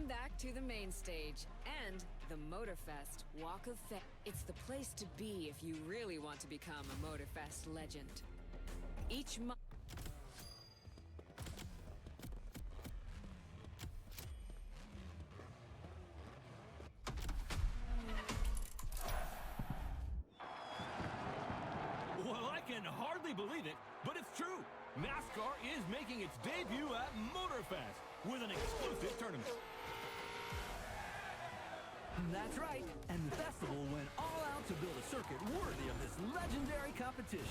back to the main stage and the Motorfest Walk of Fame. It's the place to be if you really want to become a Motorfest legend. Each month. Well, I can hardly believe it, but it's true. NASCAR is making its debut at Motorfest with an exclusive tournament. That's right, and the festival went all out to build a circuit worthy of this legendary competition.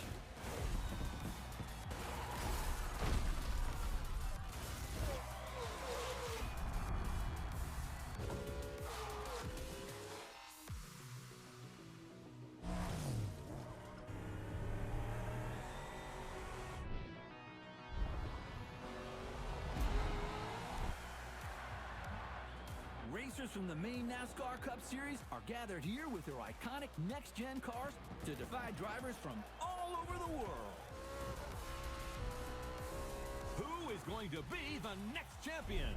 Racers from the main NASCAR Cup Series are gathered here with their iconic next-gen cars to defy drivers from all over the world. Who is going to be the next champion?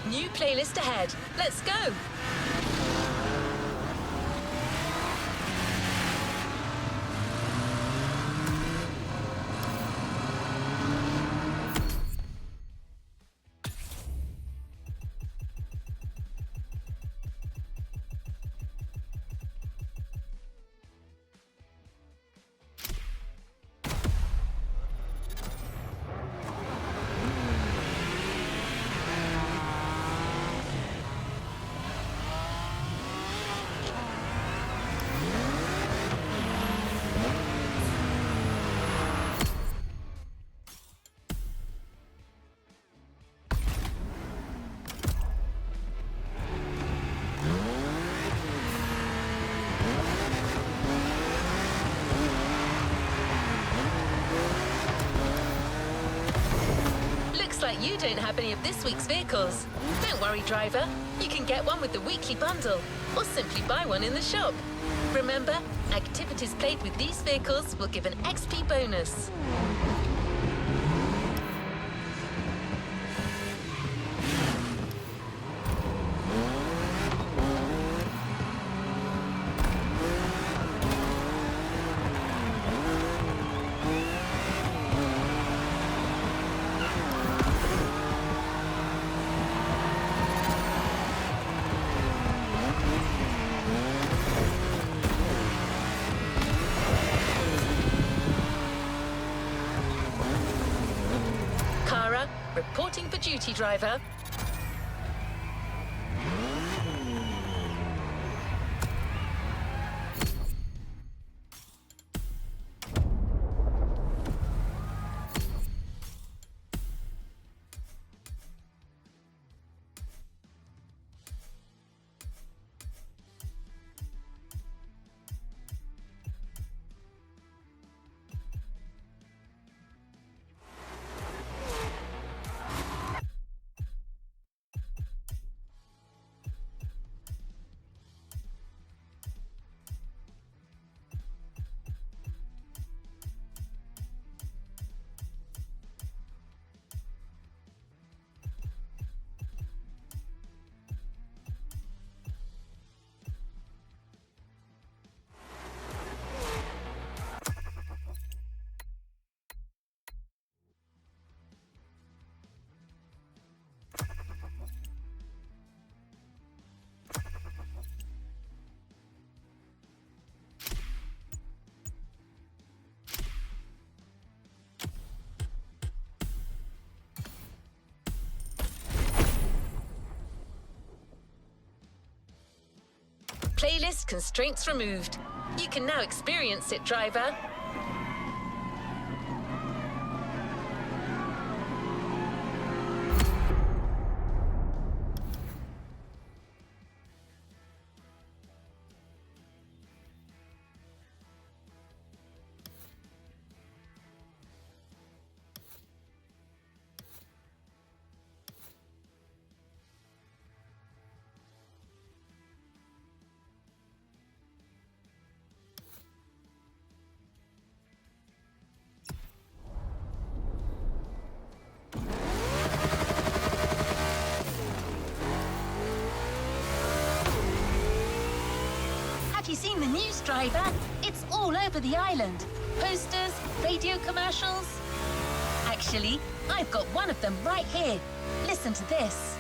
New playlist ahead. Let's go! Like you don't have any of this week's vehicles. Don't worry, driver. You can get one with the weekly bundle, or simply buy one in the shop. Remember, activities played with these vehicles will give an XP bonus. Reporting for duty, driver. constraints removed. You can now experience it, driver. Have you seen the news, driver? It's all over the island. Posters, radio commercials. Actually, I've got one of them right here. Listen to this.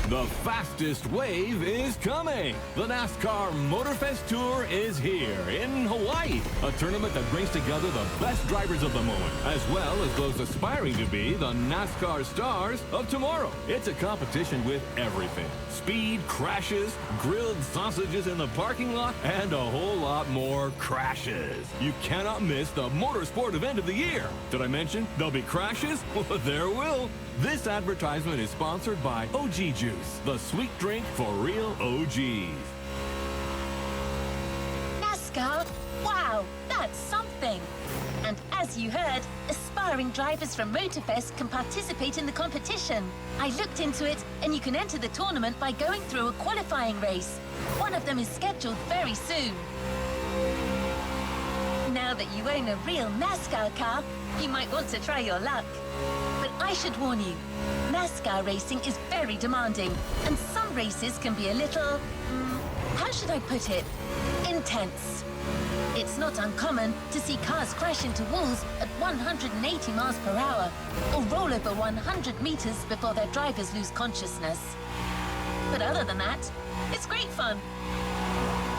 The fastest wave is coming. The NASCAR Motorfest Tour is here in Hawaii. A tournament that brings together the best drivers of the moment, as well as those aspiring to be the NASCAR stars of tomorrow. It's a competition with everything. Speed, crashes, grilled sausages in the parking lot, and a whole lot more crashes. You cannot miss the motorsport event of the year. Did I mention there'll be crashes? Well, there will. This advertisement is sponsored by OG Juice, the sweet drink for real OGs. NASCAR? Wow, that's something. And as you heard, aspiring drivers from Motorfest can participate in the competition. I looked into it, and you can enter the tournament by going through a qualifying race. One of them is scheduled very soon. Now that you own a real NASCAR car, you might want to try your luck. But I should warn you, NASCAR racing is very demanding, and some races can be a little, how should I put it, intense. It's not uncommon to see cars crash into walls at 180 miles per hour, or roll over 100 meters before their drivers lose consciousness. But other than that, it's great fun.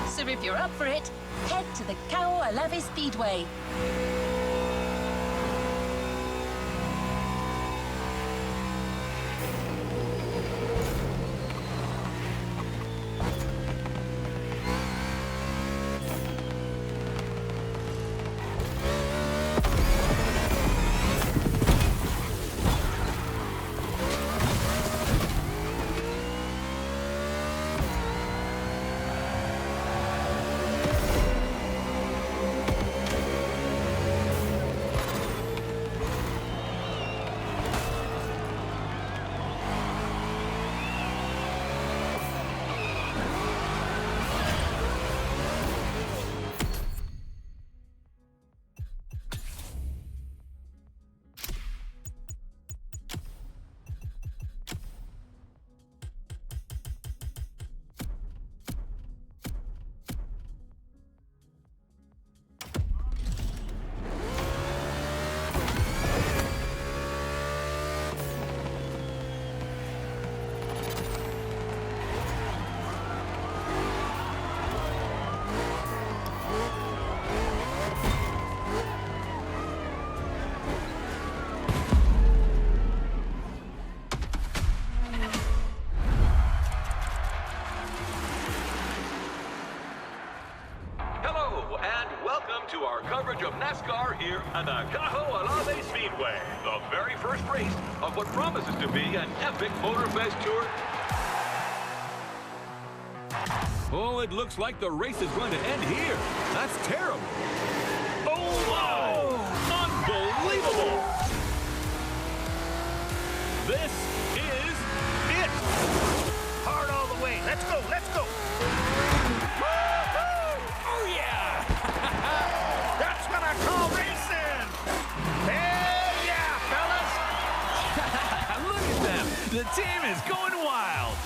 So if you're up for it, head to the Kaualave Speedway. To our coverage of NASCAR here at the Kaualave Speedway, the very first race of what promises to be an epic Motorfest tour. Oh, it looks like the race is going to end here. That's terrible. Oh, wow! Unbelievable! This is it! Hard all the way. Let's go, let's go! Oh, yeah! That's what I call racing! Hell yeah, fellas! Look at them. The team is going wild.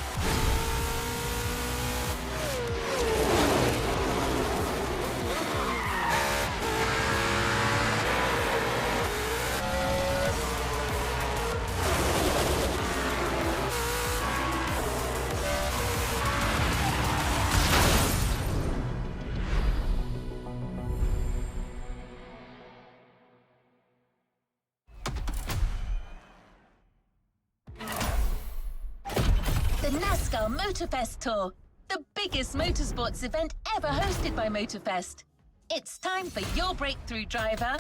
The NASCAR Motorfest Tour, the biggest motorsports event ever hosted by Motorfest. It's time for your breakthrough, driver.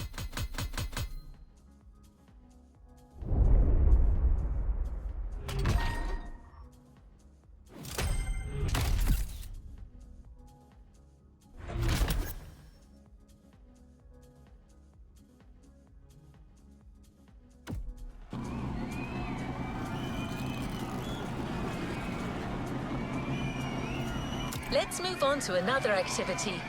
Let's move on to another activity.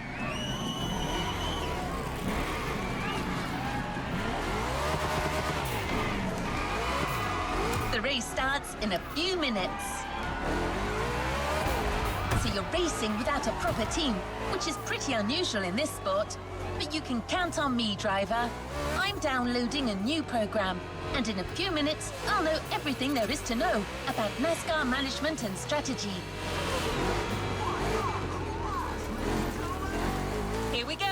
The race starts in a few minutes. So you're racing without a proper team, which is pretty unusual in this sport. But you can count on me, driver. I'm downloading a new program, and in a few minutes, I'll know everything there is to know about NASCAR management and strategy. Here we go.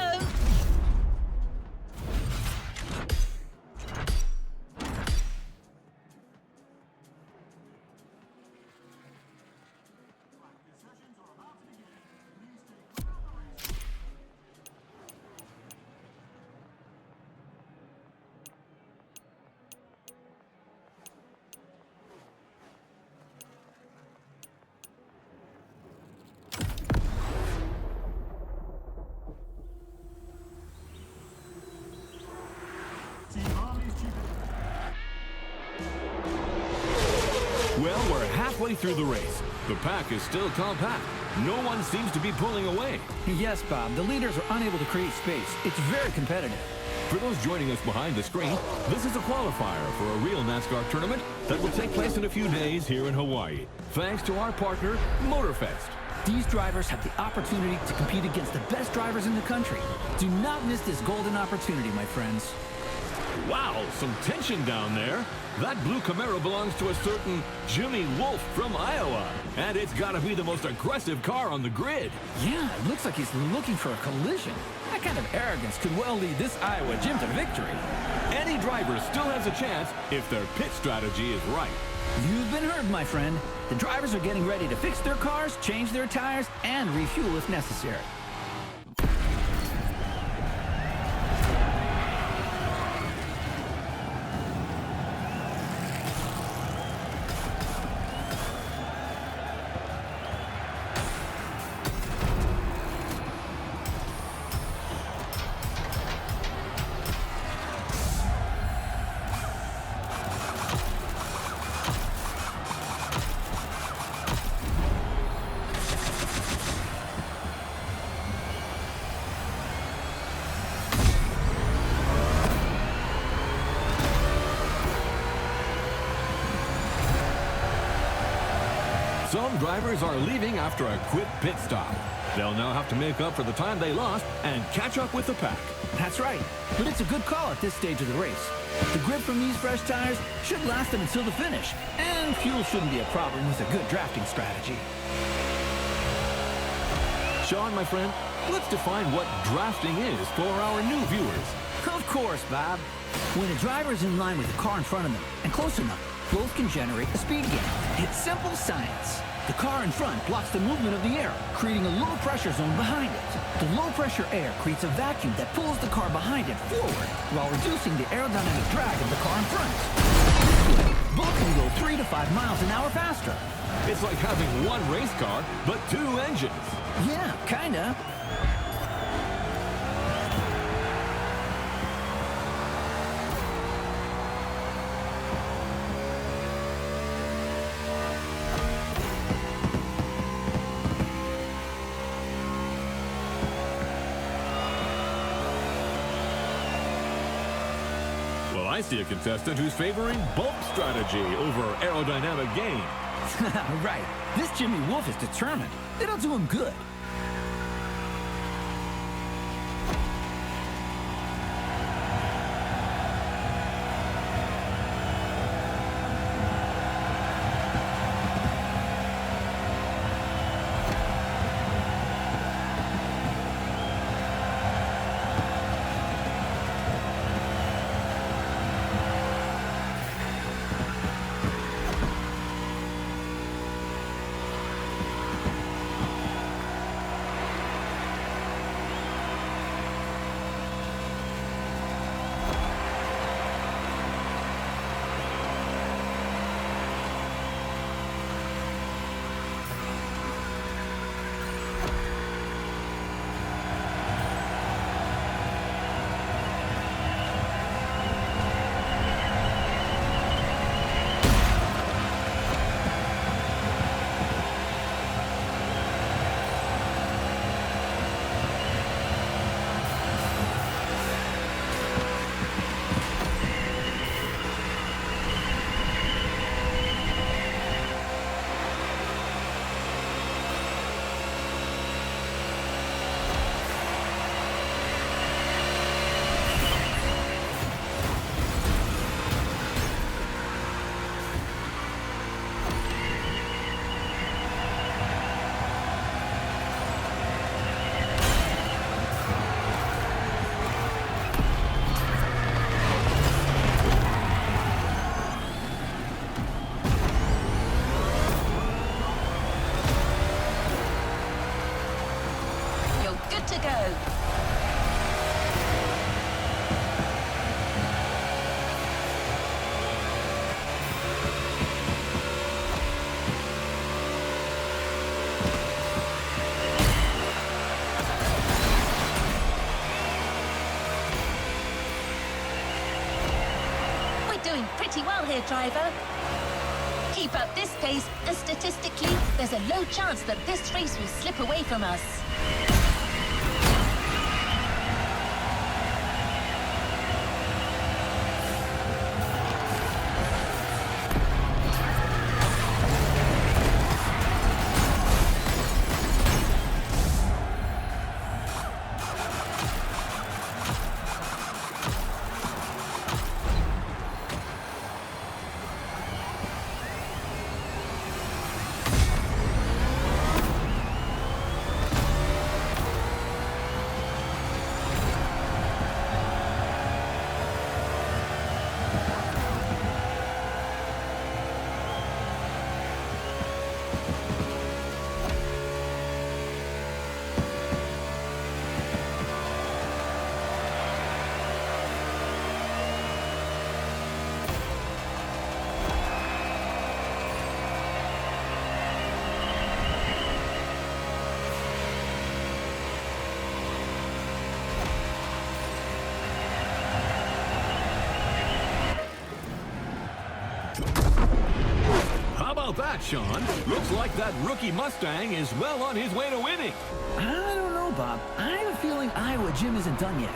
Well, we're halfway through the race. The pack is still compact. No one seems to be pulling away. Yes, Bob, the leaders are unable to create space. It's very competitive. For those joining us behind the screen, this is a qualifier for a real NASCAR tournament that will take place in a few days here in Hawaii, thanks to our partner, Motorfest. These drivers have the opportunity to compete against the best drivers in the country. Do not miss this golden opportunity, my friends. Wow, some tension down there. That blue Camaro belongs to a certain Jimmy Wolf from Iowa. And it's got to be the most aggressive car on the grid. Yeah, it looks like he's looking for a collision. That kind of arrogance could well lead this Iowa Jim to victory. Any driver still has a chance if their pit strategy is right. You've been heard, my friend. The drivers are getting ready to fix their cars, change their tires, and refuel if necessary. Some drivers are leaving after a quick pit stop. They'll now have to make up for the time they lost and catch up with the pack. That's right, but it's a good call at this stage of the race. The grip from these fresh tires should last them until the finish, and fuel shouldn't be a problem with a good drafting strategy. Sean, my friend, let's define what drafting is for our new viewers. Of course, Bob. When a driver is in line with the car in front of them and close enough, both can generate a speed gain. It's simple science. The car in front blocks the movement of the air, creating a low-pressure zone behind it. The low-pressure air creates a vacuum that pulls the car behind it forward, while reducing the aerodynamic drag of the car in front. Both can go 3 to 5 miles an hour faster. It's like having one race car, but 2 engines. Yeah, kinda. I see a contestant who's favoring bulk strategy over aerodynamic gain. Right. This Jimmy Wolf is determined. It'll do him good. pretty well here, driver. Keep up this pace, and statistically, there's a low chance that this race will slip away from us. That, Sean. Looks like that rookie Mustang is well on his way to winning. I don't know, Bob. I have a feeling Iowa Jim isn't done yet.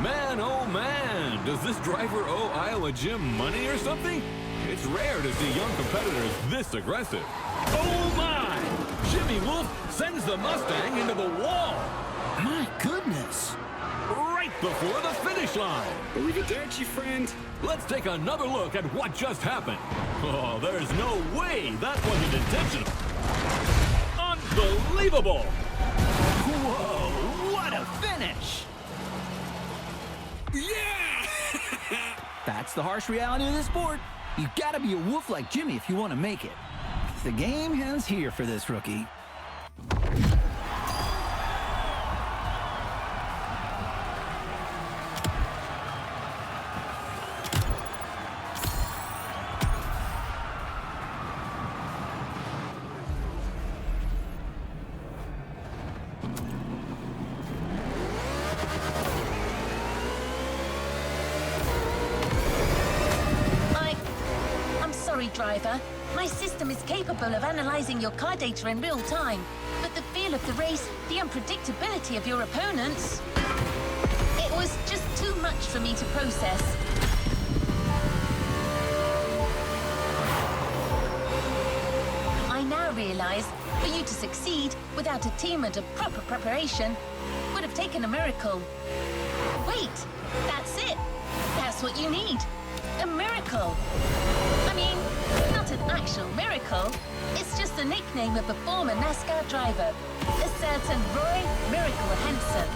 Man, oh man, does this driver owe Iowa Jim money or something? It's rare to see young competitors this aggressive. Oh my! Jimmy Wolf sends the Mustang into the wall. My goodness. Right before the finish line. Leave it there, Chief Friend. Let's take another look at what just happened. Oh, there's no way that wasn't intentional. Unbelievable! Whoa, what a finish! Yeah! That's the harsh reality of the sport. You gotta be a wolf like Jimmy if you want to make it. The game ends here for this rookie. Driver, my system is capable of analyzing your car data in real time, but the feel of the race, the unpredictability of your opponents, it was just too much for me to process. I now realize for you to succeed without a team and a proper preparation would have taken a miracle. Wait, that's it. That's what you need. A miracle. I mean, not an actual miracle. It's just the nickname of a former NASCAR driver, a certain Roy Miracle Henson.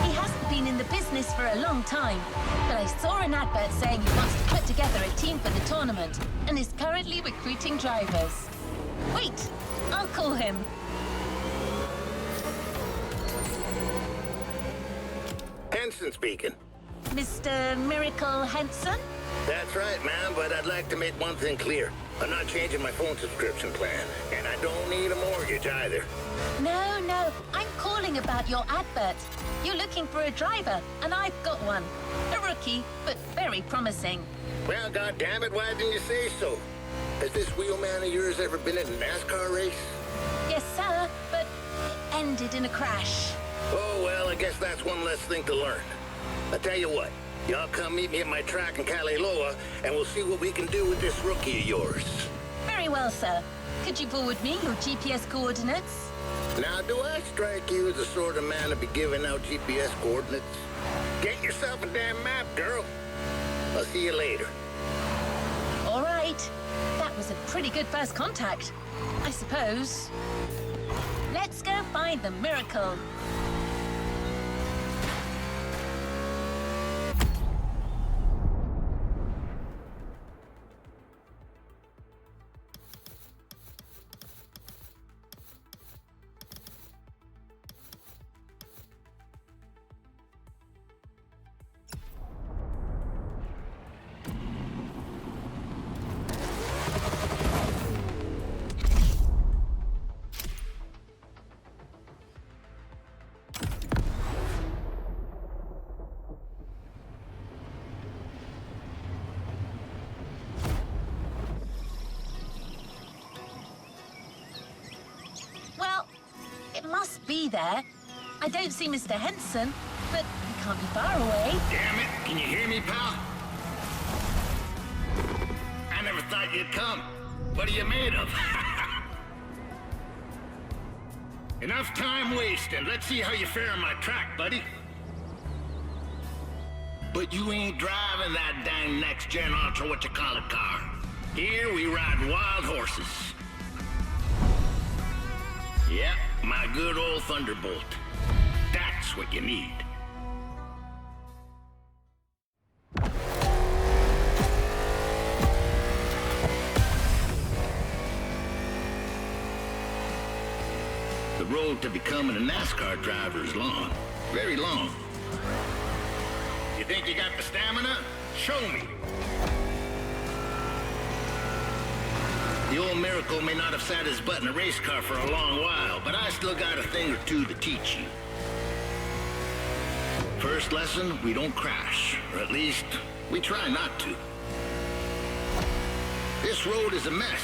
He hasn't been in the business for a long time, but I saw an advert saying he wants to put together a team for the tournament and is currently recruiting drivers. Wait, I'll call him. Henson speaking. Mr. Miracle Henson? That's right, ma'am, but I'd like to make one thing clear. I'm not changing my phone subscription plan, and I don't need a mortgage either. No, I'm calling about your advert. You're looking for a driver, and I've got one. A rookie, but very promising. Well, goddammit, why didn't you say so? Has this wheelman of yours ever been in a NASCAR race? Yes, sir, but it ended in a crash. Oh, well, I guess that's one less thing to learn. I'll tell you what. Y'all come meet me at my track in Kaliloa, and we'll see what we can do with this rookie of yours. Very well, sir. Could you forward me your GPS coordinates? Now, do I strike you as the sort of man to be giving out GPS coordinates? Get yourself a damn map, girl. I'll see you later. All right. That was a pretty good first contact, I suppose. Let's go find the miracle. be there. I don't see Mr. Henson, but he can't be far away. Damn it, can you hear me, pal? I never thought you'd come. What are you made of? Enough time wasting. Let's see how you fare on my track, buddy. But you ain't driving that dang next-gen ultra-what-you-call-it car. Here we ride wild horses. Yep, my good old Thunderbolt. That's what you need. The road to becoming a NASCAR driver is long. Very long. You think you got the stamina? Show me. The old Miracle may not have sat his butt in a race car for a long while, but I still got a thing or two to teach you. First lesson, we don't crash, or at least, we try not to. This road is a mess.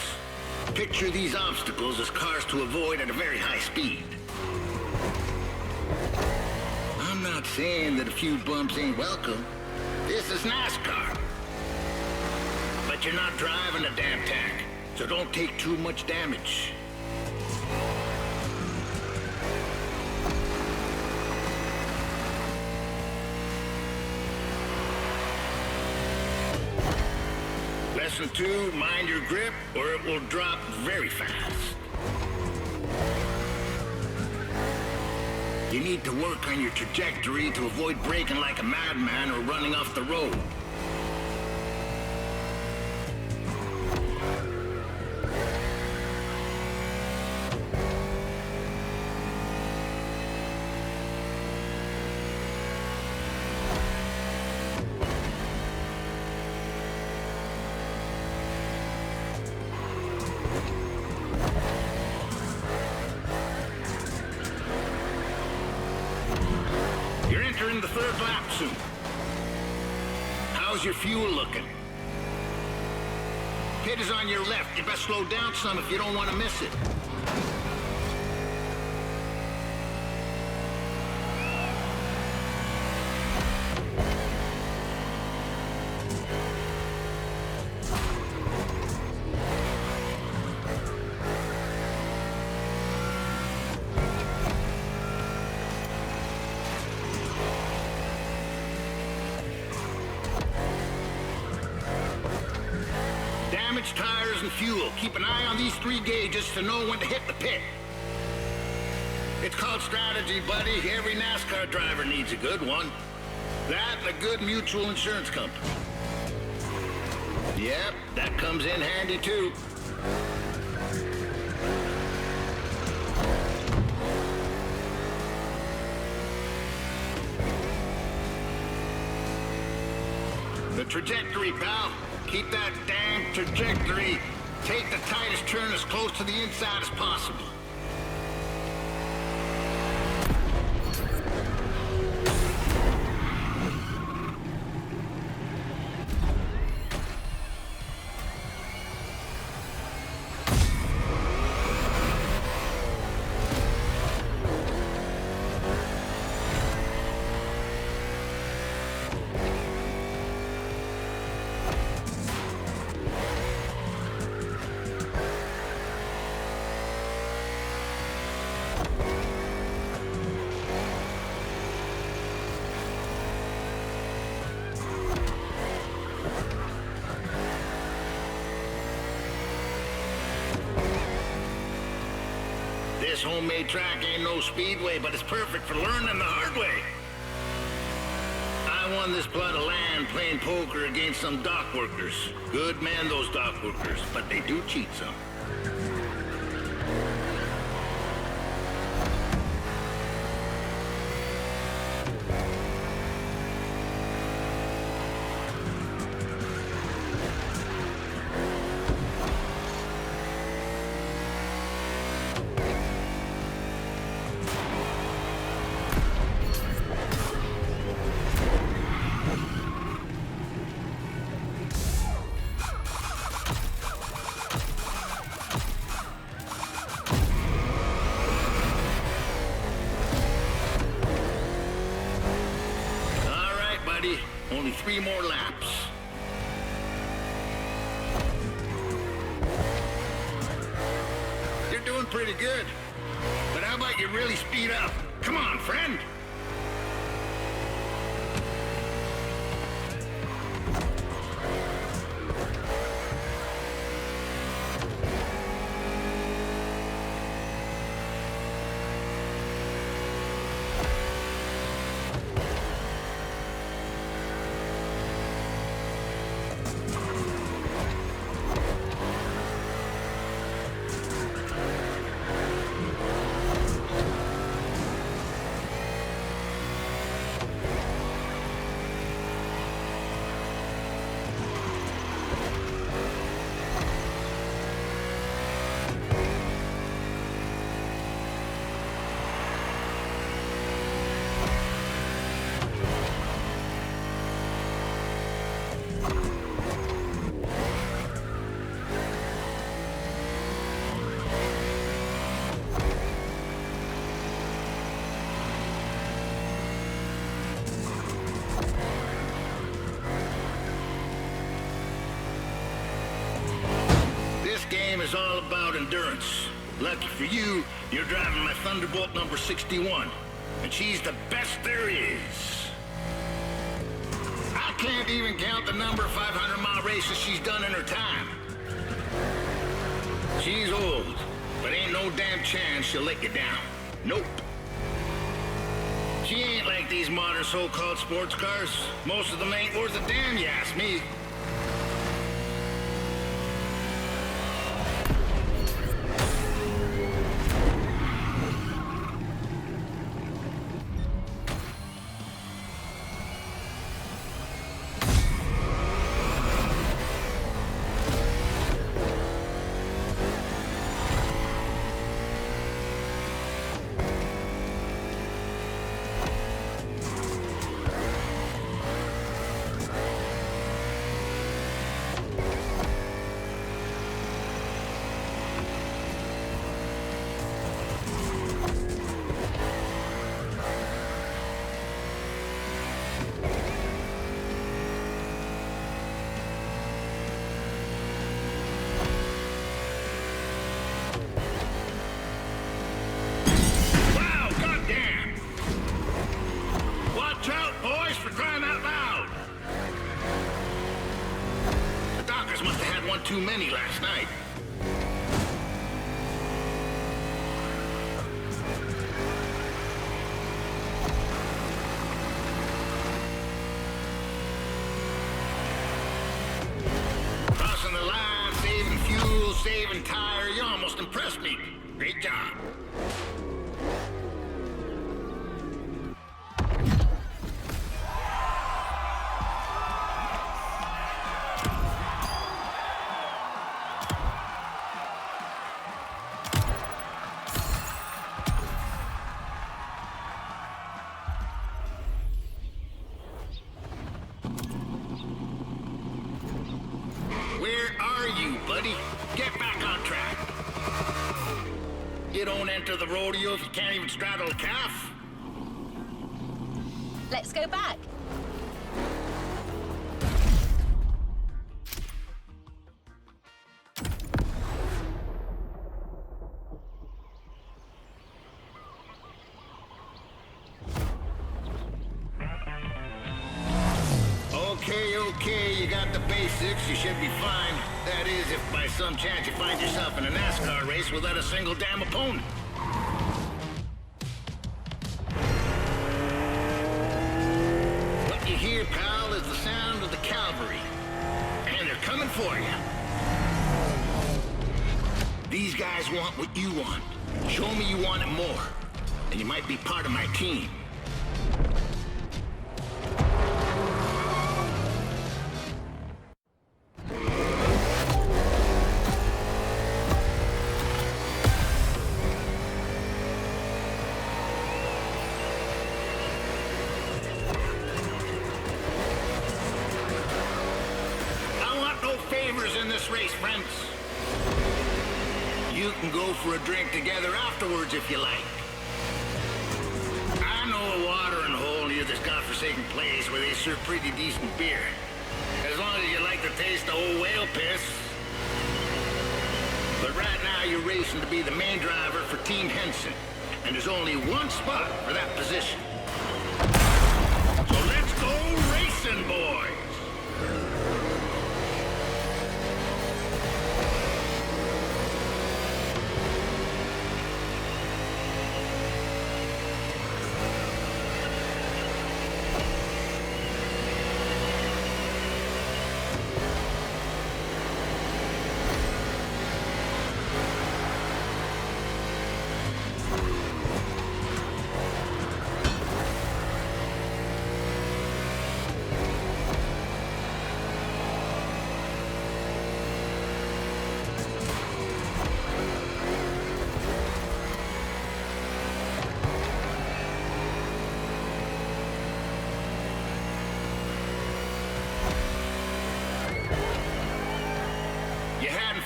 Picture these obstacles as cars to avoid at a very high speed. I'm not saying that a few bumps ain't welcome. This is NASCAR. But you're not driving a damn tank, so don't take too much damage. Lesson 2, mind your grip, or it will drop very fast. You need to work on your trajectory to avoid braking like a madman or running off the road. In the third lap soon. How's your fuel looking? Pit is on your left. You best slow down some if you don't want to miss it. Tires and fuel. Keep an eye on these 3 gauges to know when to hit the pit. It's called strategy, buddy. Every NASCAR driver needs a good one. That and a good mutual insurance company. Yep, that comes in handy too. The trajectory, pal. Keep that damn trajectory. Take the tightest turn as close to the inside as possible. This homemade track ain't no speedway, but it's perfect for learning the hard way. I won this plot of land playing poker against some dock workers. Good men, those dock workers, but they do cheat some. buddy. Only 3 more laps. You're doing pretty good. But how about you really speed up? Come on, friend. Is all about endurance. Lucky for you, you're driving my Thunderbolt number 61, and she's the best there is. I can't even count the number of 500-mile races she's done in her time. She's old, but ain't no damn chance she'll let you down. Nope. She ain't like these modern so-called sports cars. Most of them ain't worth a damn, you ask me. Too many last night. Crossing the line, saving fuel, saving tire, you almost impressed me. Great job. You don't enter the rodeo if you can't even straddle a calf. Let's go back. Okay, you got the basics, you should be fine. That is, if by some chance you find yourself in a NASCAR race without a single damn opponent. What you hear, pal, is the sound of the cavalry. And they're coming for you. These guys want what you want. Show me you want it more, and you might be part of my team. In this race, friends. You can go for a drink together afterwards if you like. I know a watering hole near this godforsaken taking place where they serve pretty decent beer. As long as you like the taste of old whale piss. But right now you're racing to be the main driver for Team Henson. And there's only one spot for that position. So let's go racing, boys!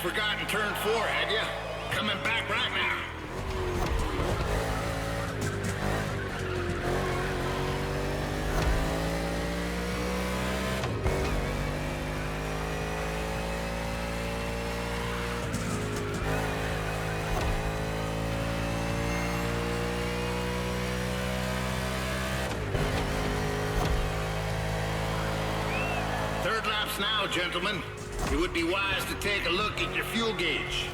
Forgotten turn 4, had ya? Coming back right now. Third lap's now, gentlemen. It would be wise to take a look at your fuel gauge.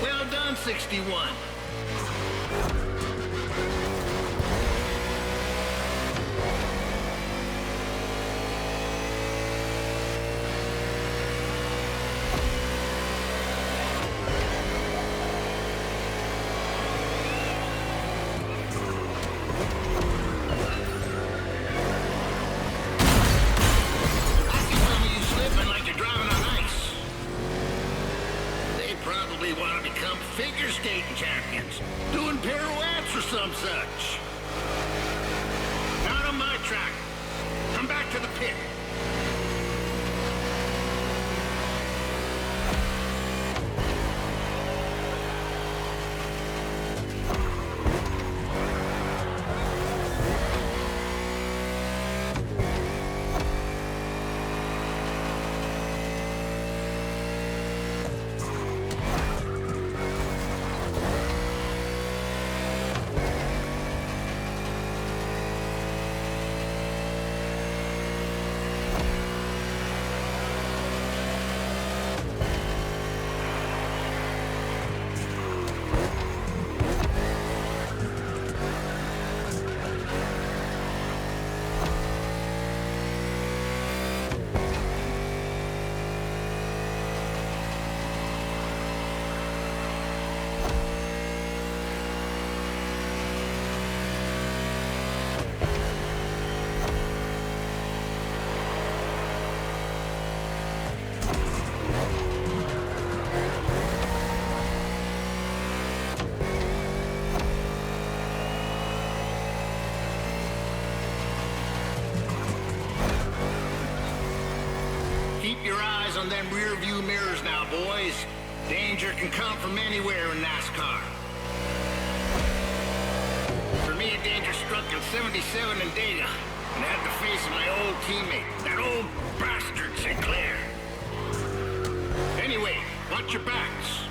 Well done, 61. Want to become figure skating champions, doing pirouettes or some such. Not on my track. Come back to the pit. Keep your eyes on them rear view mirrors now, boys. Danger can come from anywhere in NASCAR. me a danger struck in 77 in Data, and had the face of my old teammate, that old bastard Sinclair. Anyway, watch your backs.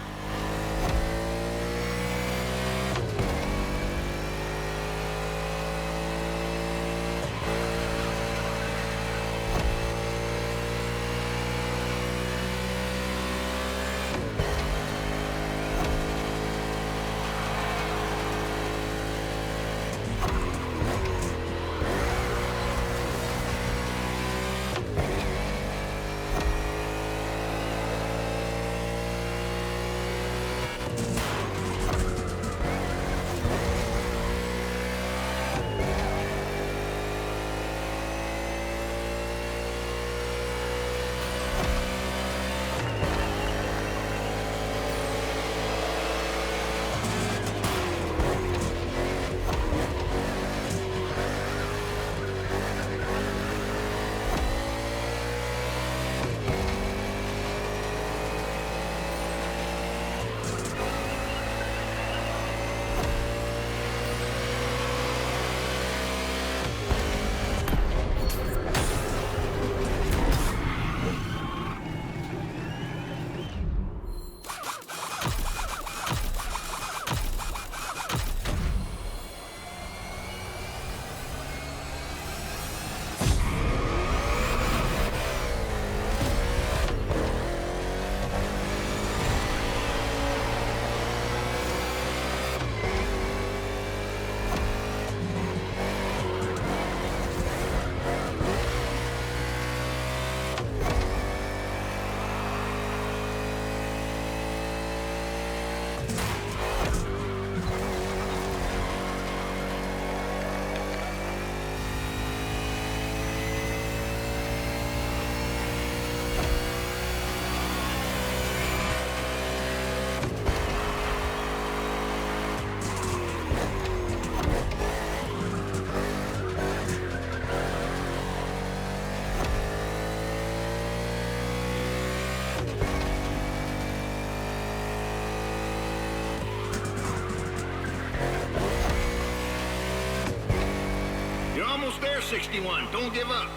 Almost there, 61. Don't give up.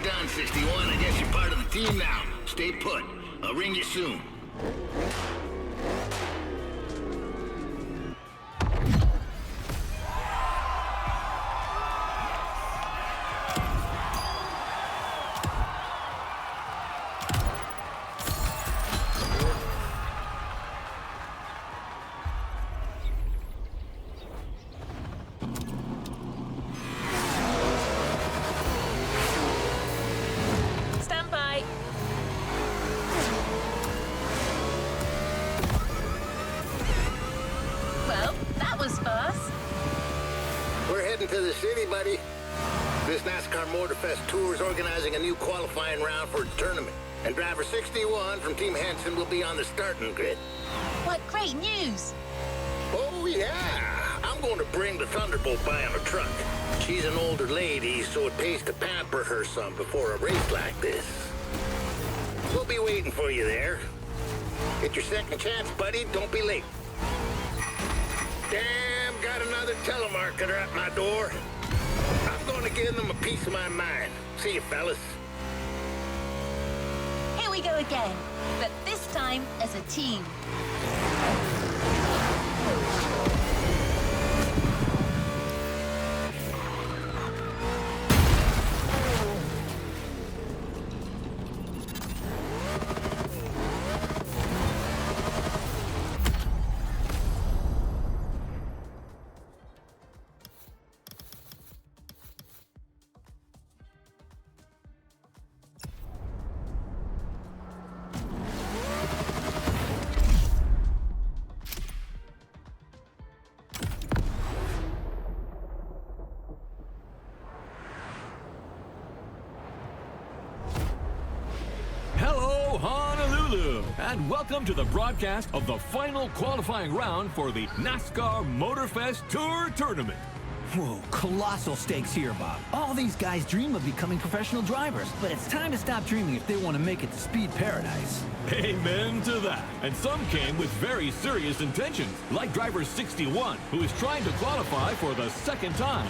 Done, 61. I guess you're part of the team now. Stay put. I'll ring you soon. To the city, buddy. This NASCAR Motorfest Tour is organizing a new qualifying round for its tournament, and driver 61 from Team Henson will be on the starting grid. What great news! Oh, yeah. I'm going to bring the Thunderbolt by on a truck. She's an older lady, so it pays to pamper her some before a race like this. We'll be waiting for you there. Get your second chance, buddy. Don't be late. Damn, got another telemarketer at my door. I'm going to give them a piece of my mind. See you, fellas. Here we go again, but this time as a team. and welcome to the broadcast of the final qualifying round for the NASCAR Motorfest Tour Tournament. Whoa, colossal stakes here, Bob. All these guys dream of becoming professional drivers, but it's time to stop dreaming if they want to make it to speed paradise. Amen to that. And some came with very serious intentions, like driver 61, who is trying to qualify for the second time.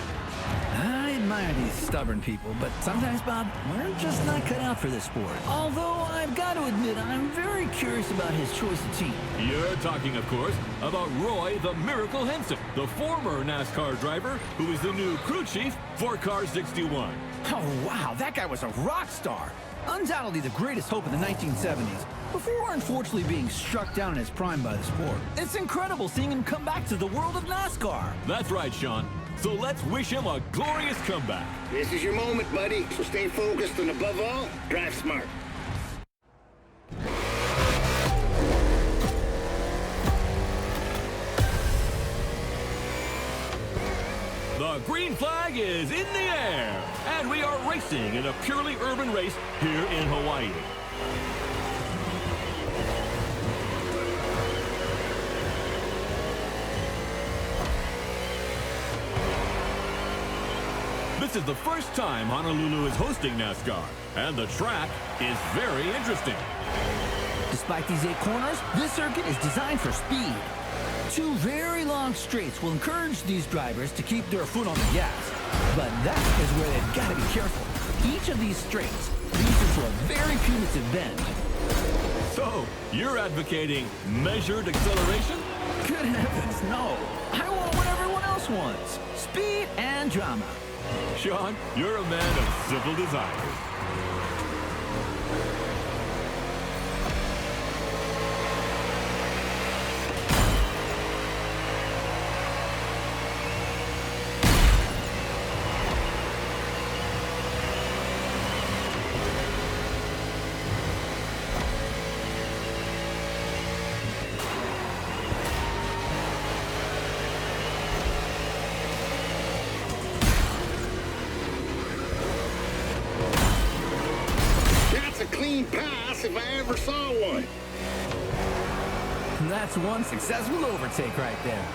I admire these stubborn people, but sometimes, Bob, we're just not cut out for this sport. Although I've got to admit, I'm very curious about his choice of team. You're talking, of course, about Roy the Miracle Henson, the former NASCAR driver who is the new crew chief for Car 61. Oh, wow, that guy was a rock star. Undoubtedly the greatest hope in the 1970s, before unfortunately being struck down in his prime by the sport. It's incredible seeing him come back to the world of NASCAR. That's right, Sean. So let's wish him a glorious comeback. This is your moment, buddy, so stay focused and above all, drive smart. The green flag is in the air, and we are racing in a purely urban race here in Hawaii. This is the first time Honolulu is hosting NASCAR, and the track is very interesting. Despite these 8 corners, this circuit is designed for speed. 2 very long straights will encourage these drivers to keep their foot on the gas. But that is where they've got to be careful. Each of these straights leads into a very punitive bend. So, you're advocating measured acceleration? Good heavens, no. I want what everyone else wants. Speed and drama. Sean, you're a man of simple desires. Clean pass if I ever saw one. That's one successful overtake right there.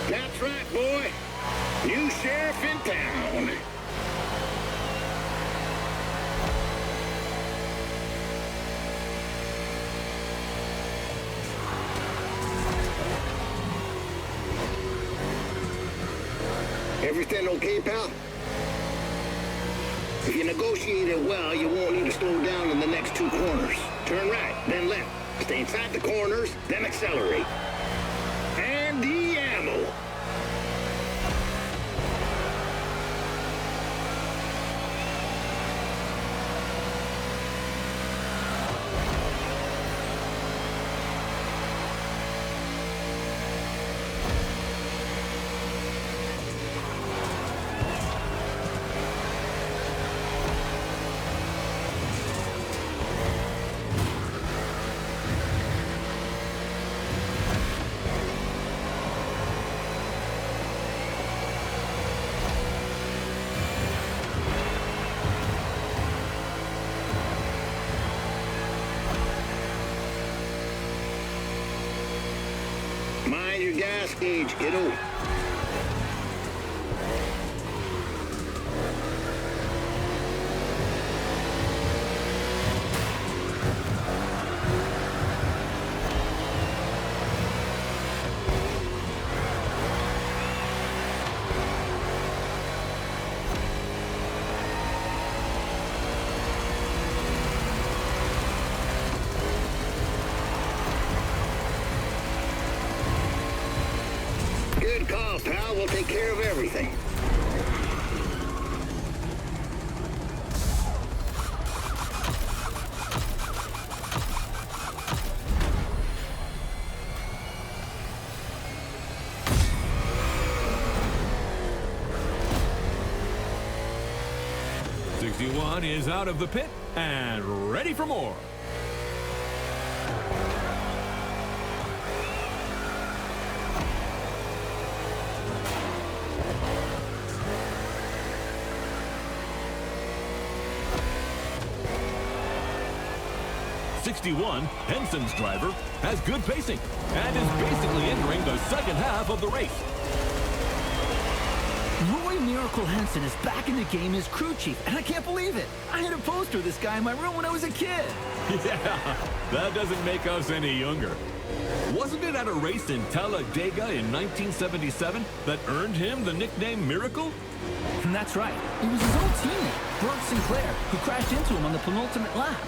That's right, boy. New sheriff in town. Everything okay, pal? If you negotiate it well, you won't need to slow down in the next 2 corners. Turn right, then left. Stay inside the corners, then accelerate. And the ammo. Mind your gas gauge, kiddo. Good call, pal. We'll take care of everything. '61 is out of the pit and ready for more. 61, Henson's driver, has good pacing and is basically entering the second half of the race. Roy Miracle Henson is back in the game as crew chief, and I can't believe it. I had a poster of this guy in my room when I was a kid. Yeah, that doesn't make us any younger. Wasn't it at a race in Talladega in 1977 that earned him the nickname Miracle? And that's right. It was his old teammate, Burt Sinclair, who crashed into him on the penultimate lap.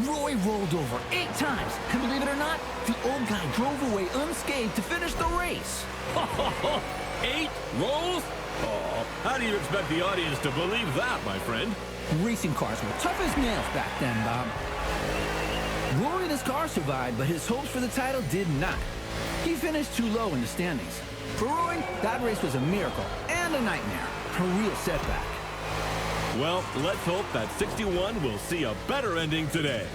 Roy rolled over 8 times, and believe it or not, the old guy drove away unscathed to finish the race. 8 rolls? Oh, how do you expect the audience to believe that, my friend? Racing cars were tough as nails back then, Bob. Roy and his car survived, but his hopes for the title did not. He finished too low in the standings. For Roy, that race was a miracle and a nightmare. A real setback. Well, let's hope that 61 will see a better ending today.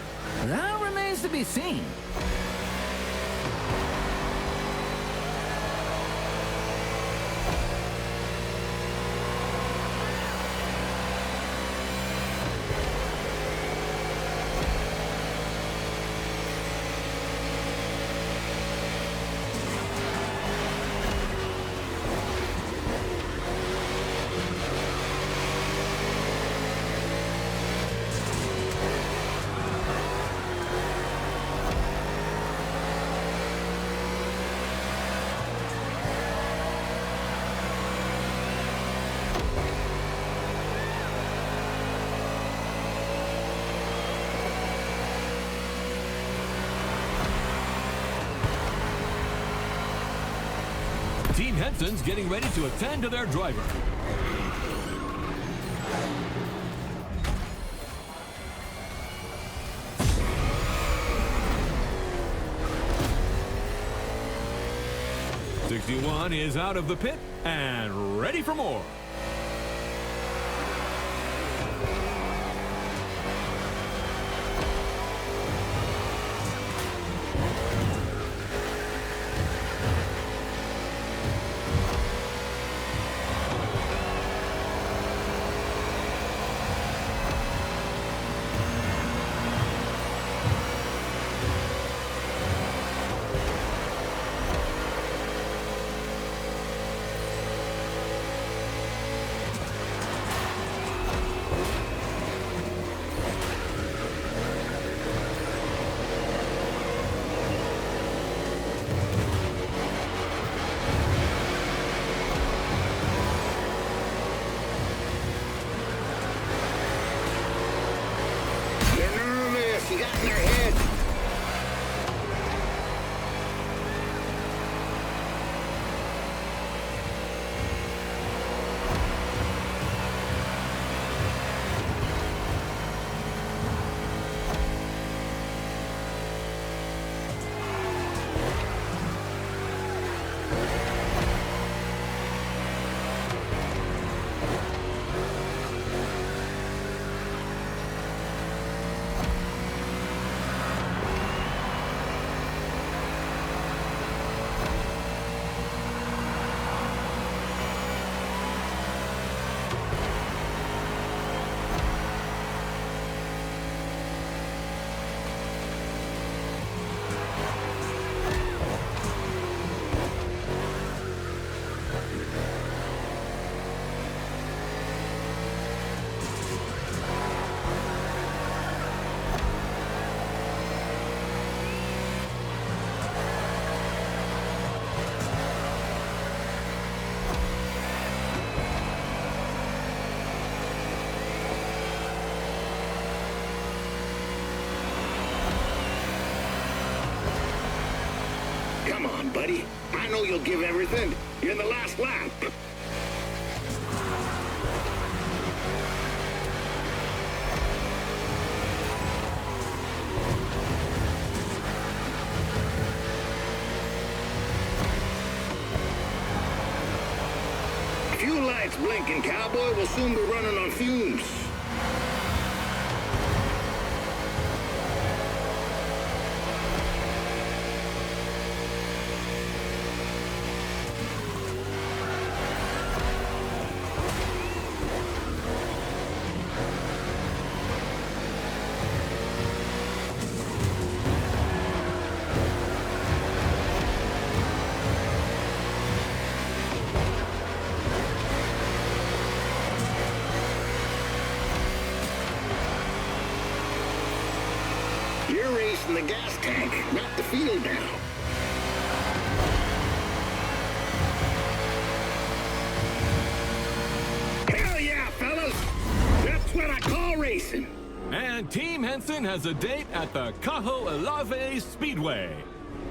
That remains to be seen. Team Henson's getting ready to attend to their driver. '61 is out of the pit and ready for more. You got in their head. Come on, buddy. I know you'll give everything. You're in the last lap. Fuel lights blinking, cowboy. We'll soon be running on fumes. You're racing the gas tank, not the field now. Hell yeah, fellas! That's what I call racing. And Team Henson has a date at the Cajo Alave Speedway.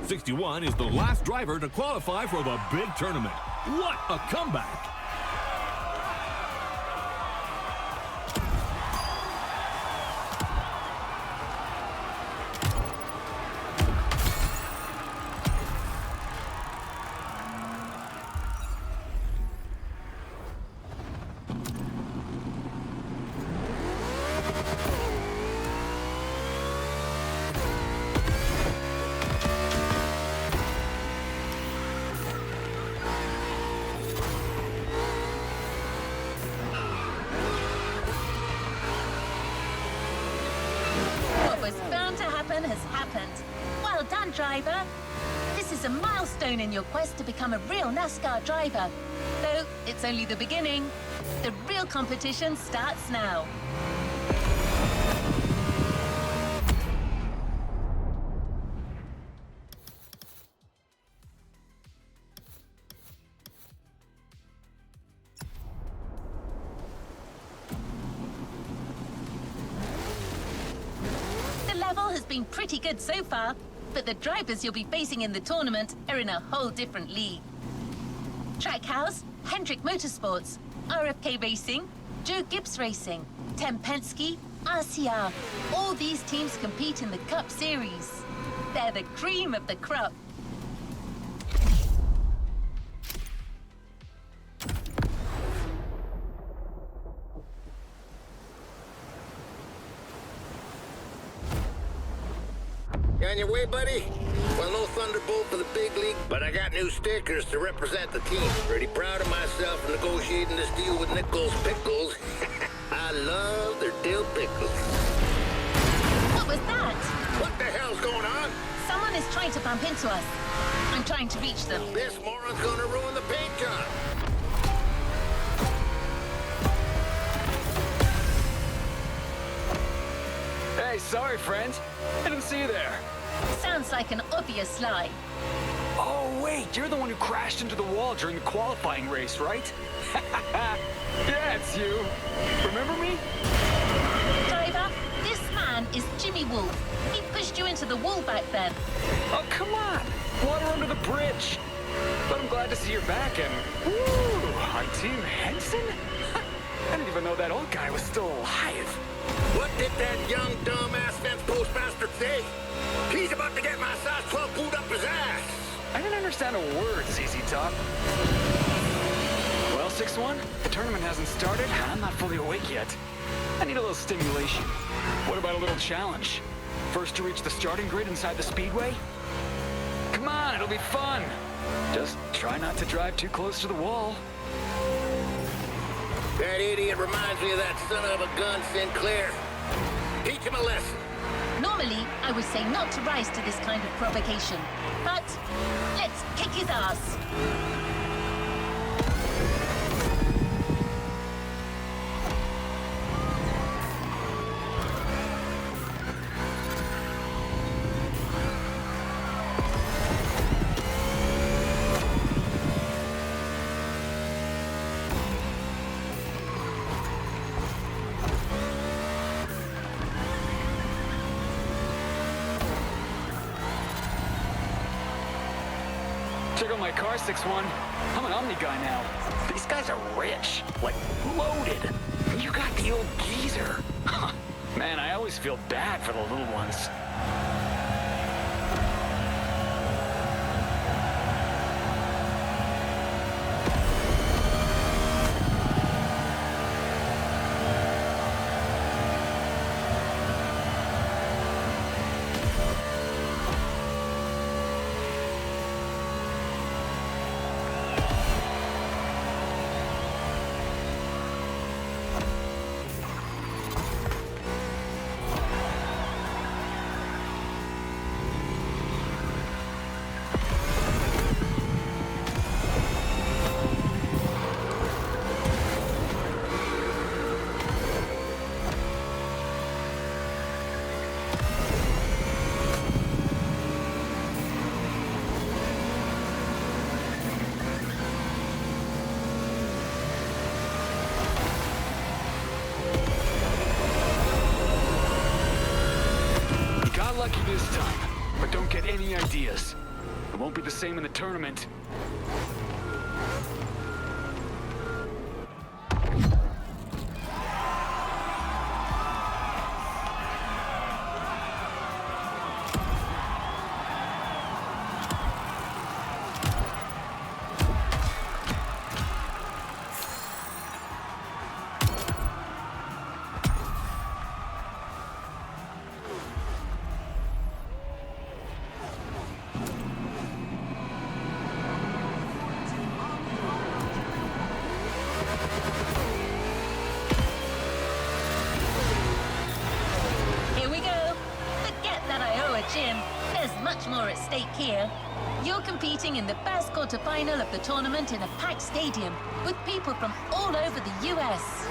61 is the last driver to qualify for the big tournament. What a comeback! Has happened. Well done, driver. This is a milestone in your quest to become a real NASCAR driver. Though it's only the beginning. The real competition starts now. Has been pretty good so far, but the drivers you'll be facing in the tournament are in a whole different league. Trackhouse, Hendrick Motorsports, RFK Racing, Joe Gibbs Racing, Tem Penske, RCR. All these teams compete in the Cup Series. They're the cream of the crop. You on your way, buddy? Well, no Thunderbolt for the big league, but I got new stickers to represent the team. Pretty proud of myself for negotiating this deal with Nichols Pickles. I love their dill pickles. What was that? What the hell's going on? Someone is trying to bump into us. I'm trying to reach them. This moron's gonna ruin the paint job. Hey, sorry, friends. I didn't see you there. Sounds like an obvious lie. Oh, wait, you're the one who crashed into the wall during the qualifying race, right? Yeah, it's you. Remember me? Driver, this man is Jimmy Wolf. He pushed you into the wall back then. Oh, come on. Water under the bridge. But I'm glad to see you're back and... Woo! On Team Henson? I didn't even know that old guy was still alive. What did that young, dumb-ass fence postmaster say? He's about to get my size 12 boot up his ass. I didn't understand a word, ZZ Top. Well, 6-1, the tournament hasn't started, and I'm not fully awake yet. I need a little stimulation. What about a little challenge? First to reach the starting grid inside the speedway? Come on, it'll be fun. Just try not to drive too close to the wall. That idiot reminds me of that son of a gun, Sinclair. Teach him a lesson. Normally, I would say not to rise to this kind of provocation. But let's kick his ass. Check out my car, 6-1. I'm an Omni guy now. These guys are rich, like loaded. You got the old geezer. Man, I always feel bad for the little ones. this time, but don't get any ideas. It won't be the same in the tournament. Jim, there's much more at stake here. You're competing in the first quarterfinal of the tournament in a packed stadium with people from all over the US.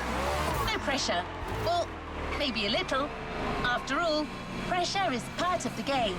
No pressure. Or maybe a little. After all, pressure is part of the game.